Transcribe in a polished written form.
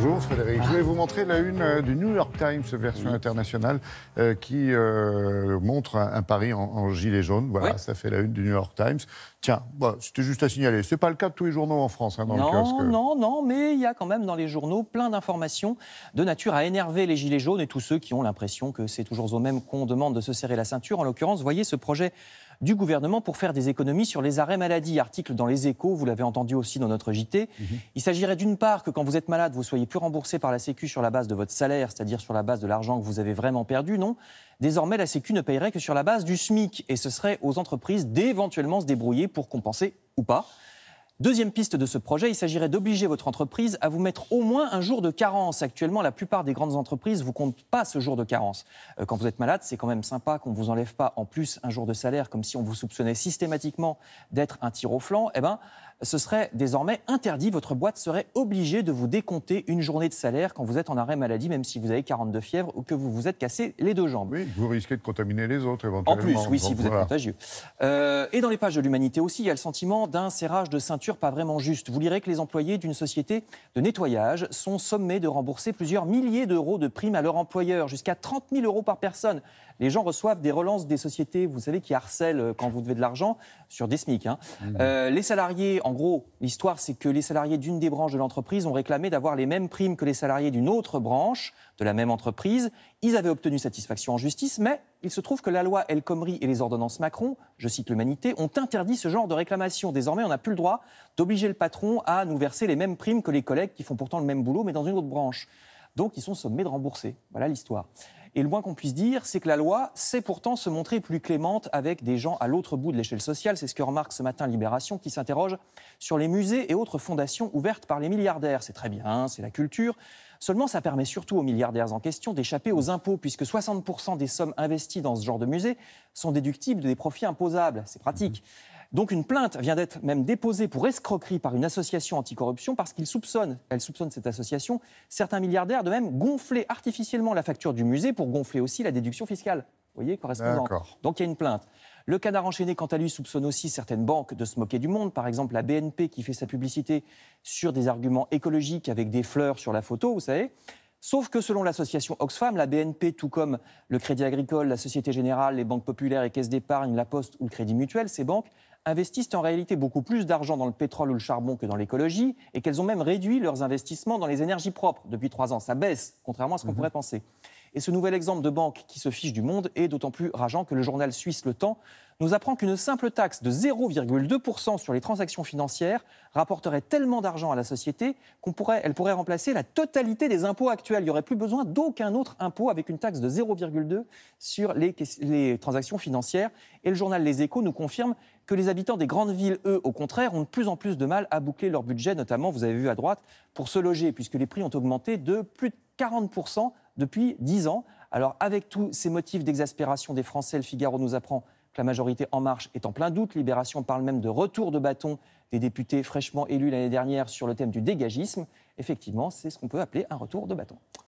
Bonjour Frédéric, je vais vous montrer la une du New York Times, version internationale, qui montre un Paris en gilet jaune. Voilà, ça fait la une du New York Times. Tiens, c'était juste à signaler. Ce n'est pas le cas de tous les journaux en France, dans le kiosque. Non, mais il y a quand même dans les journaux plein d'informations de nature à énerver les gilets jaunes et tous ceux qui ont l'impression que c'est toujours aux mêmes qu'on demande de se serrer la ceinture. En l'occurrence, voyez ce projet du gouvernement pour faire des économies sur les arrêts maladie. Article dans Les Échos, vous l'avez entendu aussi dans notre JT. Il s'agirait d'une part que quand vous êtes malade, vous soyez plus remboursé par la Sécu sur la base de votre salaire, c'est-à-dire sur la base de l'argent que vous avez vraiment perdu, non. Désormais, la Sécu ne paierait que sur la base du SMIC et ce serait aux entreprises d'éventuellement se débrouiller pour compenser ou pas. Deuxième piste de ce projet, il s'agirait d'obliger votre entreprise à vous mettre au moins un jour de carence. Actuellement, la plupart des grandes entreprises ne vous comptent pas ce jour de carence. Quand vous êtes malade, c'est quand même sympa qu'on ne vous enlève pas en plus un jour de salaire, comme si on vous soupçonnait systématiquement d'être un tir au flanc. Eh bien, ce serait désormais interdit. Votre boîte serait obligée de vous décompter une journée de salaire quand vous êtes en arrêt maladie, même si vous avez 42 fièvres ou que vous vous êtes cassé les deux jambes. Oui, vous risquez de contaminer les autres éventuellement. En plus, oui, si vous êtes contagieux. Et dans les pages de l'Humanité aussi, il y a le sentiment d'un serrage de ceinture pas vraiment juste. Vous lirez que les employés d'une société de nettoyage sont sommés de rembourser plusieurs milliers d'euros de primes à leur employeur, jusqu'à 30 000 euros par personne. Les gens reçoivent des relances des sociétés, vous savez, qui harcèlent quand vous devez de l'argent, sur des SMIC. Les salariés, en gros, l'histoire, c'est que les salariés d'une des branches de l'entreprise ont réclamé d'avoir les mêmes primes que les salariés d'une autre branche de la même entreprise. Ils avaient obtenu satisfaction en justice, mais il se trouve que la loi El Khomri et les ordonnances Macron, je cite l'Humanité, ont interdit ce genre de réclamation. Désormais, on n'a plus le droit d'obliger le patron à nous verser les mêmes primes que les collègues qui font pourtant le même boulot, mais dans une autre branche. Donc, ils sont sommés de rembourser. Voilà l'histoire. Et le moins qu'on puisse dire, c'est que la loi sait pourtant se montrer plus clémente avec des gens à l'autre bout de l'échelle sociale. C'est ce que remarque ce matin Libération, qui s'interroge sur les musées et autres fondations ouvertes par les milliardaires. C'est très bien, c'est la culture. Seulement, ça permet surtout aux milliardaires en question d'échapper aux impôts, puisque 60% des sommes investies dans ce genre de musée sont déductibles des profits imposables. C'est pratique. Donc une plainte vient d'être même déposée pour escroquerie par une association anticorruption parce elle soupçonne cette association, certains milliardaires de même gonfler artificiellement la facture du musée pour gonfler aussi la déduction fiscale. Vous voyez, correspondante. Donc il y a une plainte. Le Canard enchaîné, quant à lui, soupçonne aussi certaines banques de se moquer du monde. Par exemple, la BNP qui fait sa publicité sur des arguments écologiques avec des fleurs sur la photo, vous savez. Sauf que selon l'association Oxfam, la BNP, tout comme le Crédit Agricole, la Société Générale, les banques populaires et caisses d'épargne, la Poste ou le Crédit Mutuel, ces banques investissent en réalité beaucoup plus d'argent dans le pétrole ou le charbon que dans l'écologie et qu'elles ont même réduit leurs investissements dans les énergies propres depuis 3 ans. Ça baisse, contrairement à ce qu'on pourrait penser. Et ce nouvel exemple de banque qui se fiche du monde est d'autant plus rageant que le journal suisse Le Temps nous apprend qu'une simple taxe de 0,2% sur les transactions financières rapporterait tellement d'argent à la société qu'elle pourrait remplacer la totalité des impôts actuels. Il n'y aurait plus besoin d'aucun autre impôt avec une taxe de 0,2 sur les transactions financières. Et le journal Les Échos nous confirme que les habitants des grandes villes, eux, au contraire, ont de plus en plus de mal à boucler leur budget, notamment, vous avez vu à droite, pour se loger, puisque les prix ont augmenté de plus de 40% depuis 10 ans. Alors, avec tous ces motifs d'exaspération des Français, le Figaro nous apprend que la majorité En Marche est en plein doute. Libération parle même de retour de bâton des députés fraîchement élus l'année dernière sur le thème du dégagisme. Effectivement, c'est ce qu'on peut appeler un retour de bâton.